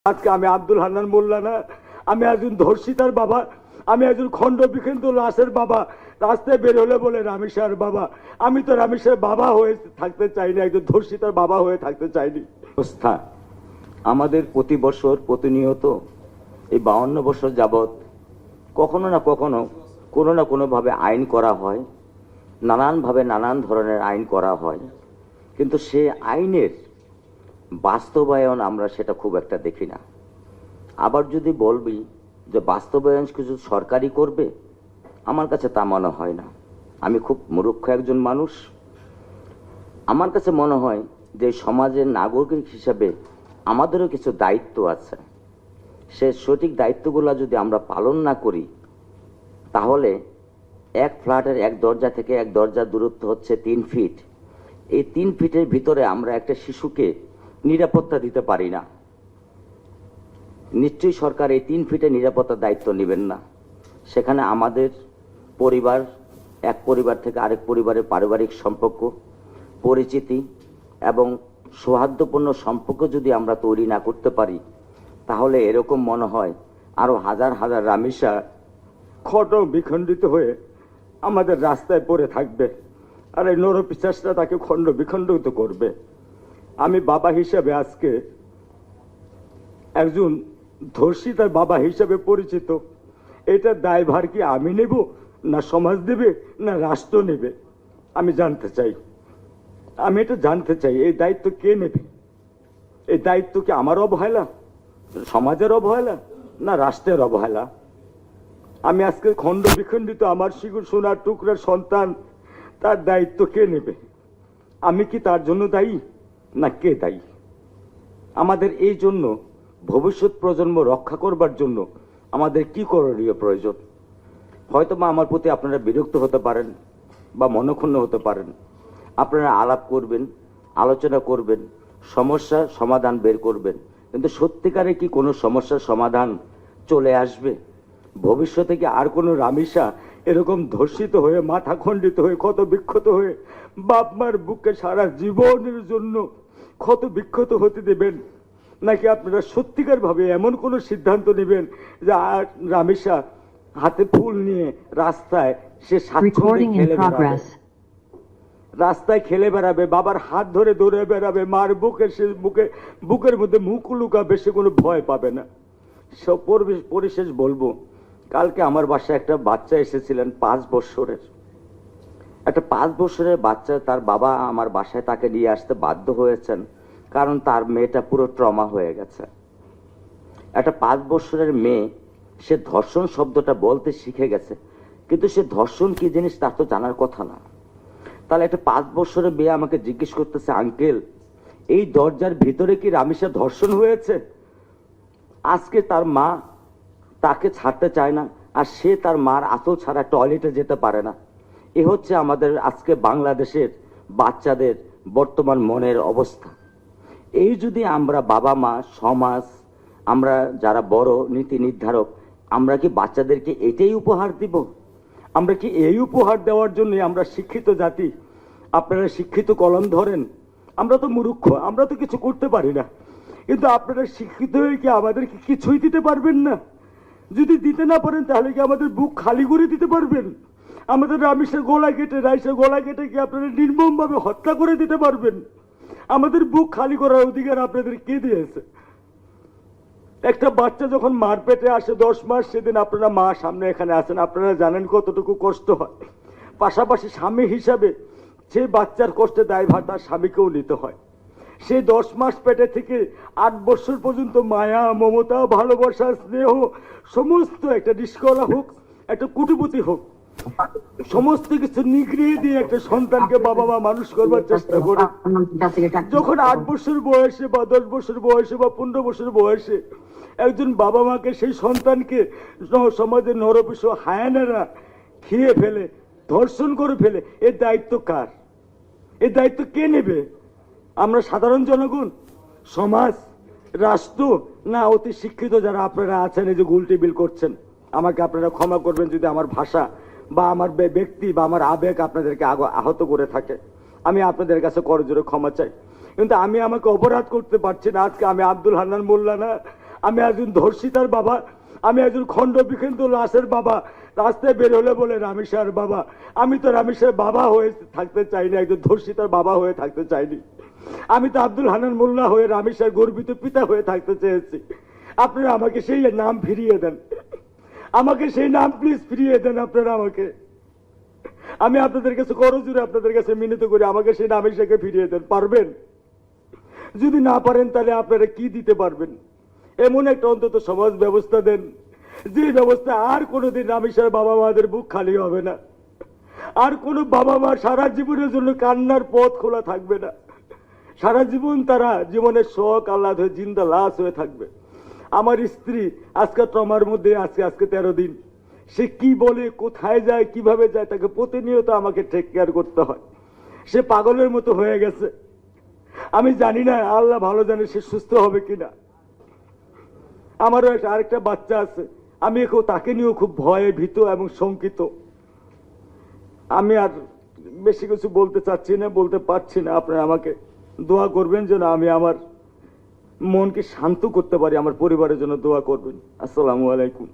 আজকে আমি আব্দুল হান্নান মোল্লা না, আমি একজন ধর্ষিতার বাবা, আমি একজন খণ্ড বিখণ্ড লাশের বাবা। রাস্তায় বের হলে বলে রামেশার বাবা, আমি তো রামেশার বাবা হয়ে থাকতে চাইনি, একজন ধর্ষিতার বাবা হয়ে থাকতে চাইনি। অবস্থা আমাদের প্রতি বছর প্রতিনিয়ত এই 52 বছর যাবৎ কখনো না কখনো কোনো না কোনোভাবে আইন করা হয়, নানানভাবে নানান ধরনের আইন করা হয়, কিন্তু সে আইনের বাস্তবায়ন আমরা সেটা খুব একটা দেখি না। আবার যদি বলবি যে বাস্তবায়ন কিছু সরকারি করবে, আমার কাছে তা মনে হয় না। আমি খুব মূর্খ একজন মানুষ। আমার কাছে মনে হয় যে সমাজের নাগরিক হিসেবে আমাদেরও কিছু দায়িত্ব আছে। সে সঠিক দায়িত্বগুলো যদি আমরা পালন না করি, তাহলে এক ফ্ল্যাটের এক দরজা থেকে এক দরজার দূরত্ব হচ্ছে 3 ফিট। এই 3 ফিটের ভিতরে আমরা একটা শিশুকে নিরাপত্তা দিতে পারি না। নিশ্চয়ই সরকার এই 3 ফিটের নিরাপত্তার দায়িত্ব নেবেন না। সেখানে আমাদের পরিবার, এক পরিবার থেকে আরেক পরিবারের পারিবারিক সম্পর্ক, পরিচিতি এবং সৌহার্দ্যপূর্ণ সম্পর্ক যদি আমরা তৈরি না করতে পারি, তাহলে এরকম মনে হয় আরো হাজার হাজার রামিসা ক্ষত বিখণ্ডিত হয়ে আমাদের রাস্তায় পড়ে থাকবে, আর এই নরপিশাচরা তাকে খণ্ড বিখণ্ডিত করবে। আমি বাবা হিসেবে আজকে একজন ধর্ষিতার বাবা হিসেবে পরিচিত। এটা দায়ভার কি আমি নেব, না সমাজ নেবে, না রাষ্ট্র নেবে? আমি জানতে চাই, আমি এটা জানতে চাই, এই দায়িত্ব কে নেবে? এই দায়িত্ব কি আমার অবহেলা, সমাজের অবহেলা, না রাষ্ট্রের অবহেলা? আমি আজকে খণ্ড বিখণ্ডিত আমার শিশু সোনার টুকরার সন্তান, তার দায়িত্ব কে নেবে? আমি কি তার জন্য দায়ী, না কে দায়ী? আমাদের এই জন্য ভবিষ্যৎ প্রজন্ম রক্ষা করবার জন্য আমাদের কি করণীয় প্রয়োজন? হয়তো বা আমার প্রতি আপনারা বিরক্ত হতে পারেন বা মনক্ষুণ্ণ হতে পারেন। আপনারা আলাপ করবেন, আলোচনা করবেন, সমস্যার সমাধান বের করবেন, কিন্তু সত্যিকারে কি কোনো সমস্যার সমাধান চলে আসবে? ভবিষ্যতে কি আর কোনো রামিসা এরকম ধর্ষিত হয়ে, মাথা খণ্ডিত হয়ে, ক্ষত বিক্ষত হয়ে বাপ মার বুকে সারা জীবনের জন্য ক্ষত বিক্ষত হতে দেবেন? নাকি আপনারা সত্যিকার ভাবে এমন কোন সিদ্ধান্ত নেবেন যে আর রামেশা হাতে ফুল নিয়ে রাস্তায় সে রাস্তায় খেলে বেড়াবে, বাবার হাত ধরে দৌড়ে বেড়াবে, মার বুকের মধ্যে মুখ লুকাবে, সে কোনো ভয় পাবে না? সব পরিশেষ বলবো, কালকে আমার বাসায় একটা বাচ্চা এসেছিলেন 5 বছরের, একটা 5 বছরের বাচ্চা। তার বাবা আমার বাসায় তাকে নিয়ে আসতে বাধ্য হয়েছেন, কারণ তার মেয়েটা পুরো ট্রমা হয়ে গেছে। একটা 5 বছরের মেয়ে, সে ধর্ষণ শব্দটা বলতে শিখে গেছে, কিন্তু সে ধর্ষণ কি জিনিস তার তো জানার কথা না। তাহলে একটা 5 বছরের মেয়ে আমাকে জিজ্ঞেস করতেছে, আঙ্কেল এই দরজার ভিতরে কি রামিসা ধর্ষণ হয়েছে? আজকে তার মা তাকে ছাড়তে চায় না, আর সে তার মার আঁচল ছাড়া টয়লেটে যেতে পারে না। এ হচ্ছে আমাদের আজকে বাংলাদেশের বাচ্চাদের বর্তমান মনের অবস্থা। এই যদি আমরা বাবা মা, সমাজ, আমরা যারা বড় নীতি নির্ধারক, আমরা কি বাচ্চাদেরকে এটাই উপহার দিব? আমরা কি এই উপহার দেওয়ার জন্য আমরা শিক্ষিত জাতি? আপনারা শিক্ষিত কলম ধরেন, আমরা তো মূর্খ, আমরা তো কিছু করতে পারি না, কিন্তু আপনারা শিক্ষিত হয়ে কি আমাদেরকে কিছুই দিতে পারবেন না? যদি দিতে না পারেন, তাহলে কি আমাদের বুক খালি করে দিতে পারবেন? আমাদের রামেশের গলা কেটে, রাইসের গলা কেটে কি আপনারা নির্মম ভাবে হত্যা করে দিতে পারবেন? আমাদের বুক খালি করার অধিকার আপনাদের কে দিয়েছে? একটা বাচ্চা যখন মার পেটে আসে 10 মাস, সেদিন আপনারা মা সামনে এখানে আছেন, আপনারা জানেন কতটুকু কষ্ট হয়। পাশাপাশি স্বামী হিসাবে যে বাচ্চার কষ্টে দায়ভার তার স্বামীকেও নিতে হয়। সেই 10 মাস পেটে থেকে 8 বছর পর্যন্ত মায়া, মমতা, ভালোবাসা, স্নেহ সমস্ত, একটা নিষ্কলা হোক, একটা কুটুপতি হোক, সমস্ত কিছু নিগড়িয়ে দিয়ে একটা সন্তানকে বাবা মা মানুষ করবার চেষ্টা করে। যখন 8 বছর বয়সে বা 10 বছর বয়সে বা 15 বছর বয়সে একজন বাবা মাকে, সেই সন্তানকে সমাজের নরপিশ হায়ানারা খেয়ে ফেলে, ধর্ষণ করে ফেলে, এর দায়িত্ব কার? এর দায়িত্ব কে নেবে? আমরা সাধারণ জনগণ, সমাজ, রাষ্ট্র, না অতি শিক্ষিত যারা আপনারা আছেন এই যে গুলটেবিল করছেন? আমাকে আপনারা ক্ষমা করবেন যদি আমার ভাষা বা আমার ব্যক্তি বা আমার আবেগ আপনাদেরকে আহত করে থাকে। আমি আপনাদের কাছে করজোরে ক্ষমা চাই, কিন্তু আমি আমাকে অপরাধ করতে পারছি না। আজকে আমি আব্দুল হান্নান মোল্লা না, আমি একজন ধর্ষিতার বাবা, আমি একজন খণ্ড বিখণ্ড লাশের বাবা। রাস্তায় বের হলে বলে রামেশার বাবা। আমি তো রামেশের বাবা হয়ে থাকতে চাইনি, একজন ধর্ষিতার বাবা হয়ে থাকতে চাইনি। আমি তো আব্দুল হান্নান মোল্লা হয়ে রামেশের গর্বিত পিতা হয়ে থাকতে চেয়েছি। আপনারা আমাকে সেই নাম ফিরিয়ে দেন, আমাকে সেই নাম প্লিজ ফিরিয়ে দেন আপনারা আমাকে। আমি আপনাদের কাছে করজোড়ে আপনাদের কাছে মিনতি করি, আমাকে সেই রামেশকে ফিরিয়ে দেন। পারবেন? যদি না পারেন তাহলে আপনারা কি দিতে পারবেন? এমন একটা অন্তত সমাজ ব্যবস্থা দেন, যে ব্যবস্থা আর কোনোদিন রামেশের বাবা মাদের বুক খালি হবে না, আর কোনো বাবা মা সারা জীবনের জন্য কান্নার পথ খোলা থাকবে না। সারা জীবন তারা জীবনের শখ আহ্লাদ হয়ে জিন্দা লাশ হয়ে থাকবে। আমার স্ত্রী আজকে ট্রমার মধ্যে আজকে 13 দিন। সে কি বলে, কোথায় যায়, কিভাবে যায়, তাকে প্রতিনিয়ত আমাকে টেক কেয়ার করতে হয়। সে পাগলের মতো হয়ে গেছে। আমি জানি না, আল্লাহ ভালো জানে সে সুস্থ হবে কিনা। আমারও আরেকটা বাচ্চা আছে, আমি এখন তাকে নিয়েও খুব ভয়ে ভীত এবং শঙ্কিত। আমি আর বেশি কিছু বলতে চাচ্ছি না, বলতে পারছি না। আপনারা আমাকে দোয়া করবেন যেন আমি আমার মনকে শান্ত করতে পারি, আমার পরিবারের জন্য দোয়া করবেন। আসসালামু আলাইকুম।